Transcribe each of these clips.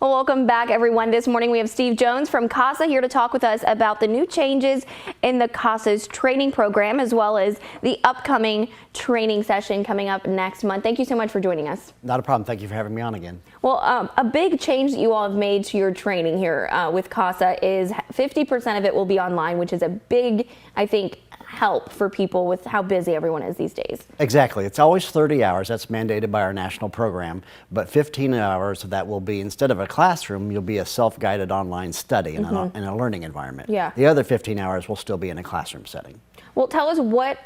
Well, welcome back, everyone. This morning we have Steve Jones from CASA here to talk with us about the new changes in the CASA's training program, as well as the upcoming training session coming up next month. Thank you so much for joining us. Not a problem. Thank you for having me on again. Well, a big change that you all have made to your training here with CASA is 50% of it will be online, which is a big, I think, help for people with how busy everyone is these days. Exactly. It's always 30 hours. That's mandated by our national program. But 15 hours of that will be, instead of a classroom, you'll be a self-guided online study in a learning environment. Yeah. The other 15 hours will still be in a classroom setting. Well, tell us what,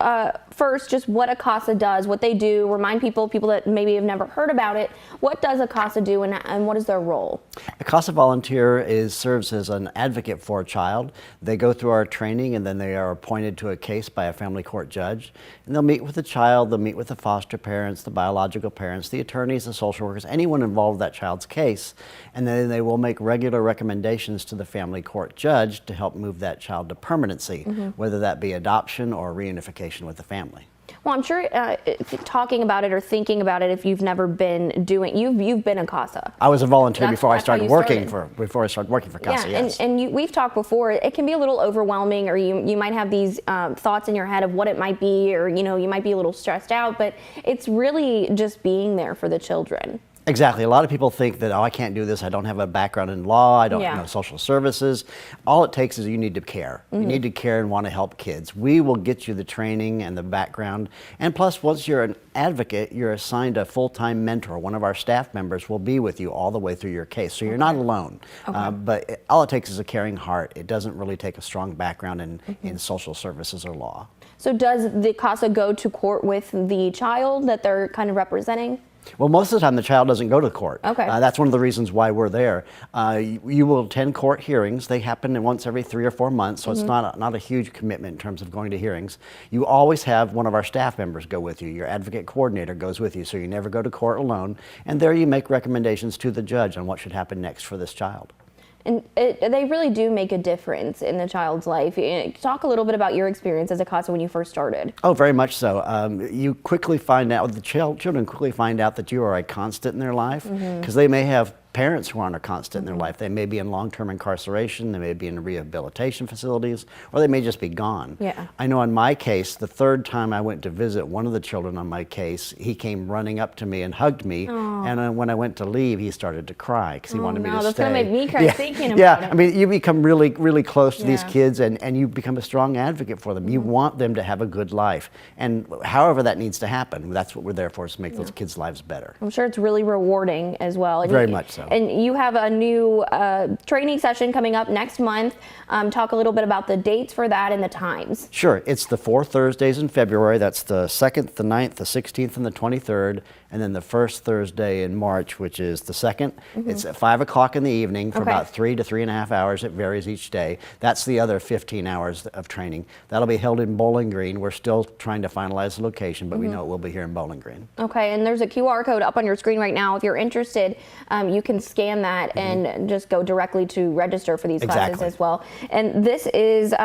first, just what a CASA does, what they do. Remind people that maybe have never heard about it. What does a CASA do and what is their role? A CASA volunteer serves as an advocate for a child. They go through our training and then they are appointed to a case by a family court judge. And they'll meet with the child, they'll meet with the foster parents, the biological parents, the attorneys, the social workers, anyone involved in that child's case. And then they will make regular recommendations to the family court judge to help move that child to permanency, whether that be adoption or reunification with the family. Well, I'm sure talking about it or thinking about it, if you've never been doing, you've been a CASA. I was a volunteer before I started working for CASA. Yeah, yes. and we've talked before. It can be a little overwhelming, or you might have these thoughts in your head of what it might be, or you might be a little stressed out. But it's really just being there for the children. Exactly. A lot of people think that, oh, I can't do this. I don't have a background in law. I don't know social services. All it takes is you need to care. You need to care and want to help kids. We will get you the training and the background. And plus, once you're an advocate, you're assigned a full-time mentor. One of our staff members will be with you all the way through your case. So you're not alone. But all it takes is a caring heart. It doesn't really take a strong background in social services or law. So does the CASA go to court with the child that they're kind of representing? Well, most of the time the child doesn't go to court. Okay. That's one of the reasons why we're there. You will attend court hearings. They happen once every 3 or 4 months, so it's not a huge commitment in terms of going to hearings. You always have one of our staff members go with you. Your advocate coordinator goes with you, so you never go to court alone. And there you make recommendations to the judge on what should happen next for this child. And they really do make a difference in the child's life. Talk a little bit about your experience as a CASA when you first started. Oh, very much so. You quickly find out, the children quickly find out that you are a constant in their life, because they may have parents who aren't a constant in their life. They may be in long-term incarceration, they may be in rehabilitation facilities, or they may just be gone. Yeah. I know in my case, the third time I went to visit one of the children on my case, he came running up to me and hugged me, and when I went to leave, he started to cry because he wanted me to stay. That's going to make me cry thinking about it. I mean, you become really, really close to these kids, and you become a strong advocate for them. You want them to have a good life, and however that needs to happen, that's what we're there for, is to make those kids' lives better. I'm sure it's really rewarding as well. Very much so. And you have a new training session coming up next month. Talk a little bit about the dates for that and the times. Sure. It's the 4 Thursdays in February. That's the 2nd, the 9th, the 16th, and the 23rd. And then the first Thursday in March, which is the 2nd. It's at 5 o'clock in the evening for about 3 to 3.5 hours. It varies each day. That's the other 15 hours of training. That'll be held in Bowling Green. We're still trying to finalize the location, but we know it will be here in Bowling Green. Okay, and there's a QR code up on your screen right now. If you're interested, you can scan that and just go directly to register for these classes as well. And this is,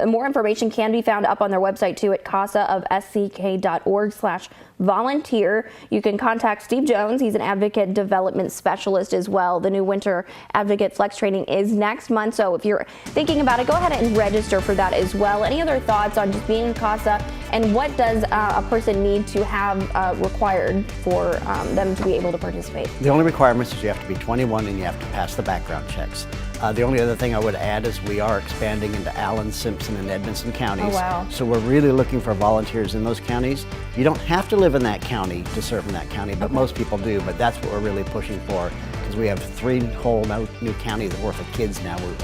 more information can be found up on their website too at casaofsck.org/volunteer. You can contact Steve Jones. He's an advocate development specialist as well. The new Winter Advocate Flex training is next month, so if you're thinking about it, go ahead and register for that as well. Any other thoughts on just being a CASA, and what does a person need to have required for them to be able to participate? The only requirements is you have to be 21 and you have to pass the background checks. The only other thing I would add is we are expanding into Allen, Simpson, and Edmonson counties. Oh, wow. So we're really looking for volunteers in those counties. You don't have to live in that county to serve in that county, but most people do. But that's what we're really pushing for, because we have 3 whole new counties worth of kids now we're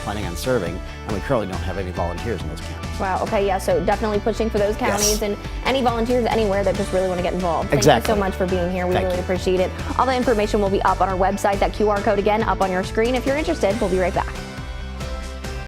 planning on serving, and we currently don't have any volunteers in those counties. Wow, okay, yeah, so definitely pushing for those counties and any volunteers anywhere that just really want to get involved. Thank you so much for being here. We really appreciate it. All the information will be up on our website. That QR code again up on your screen. If you're interested, we'll be right back.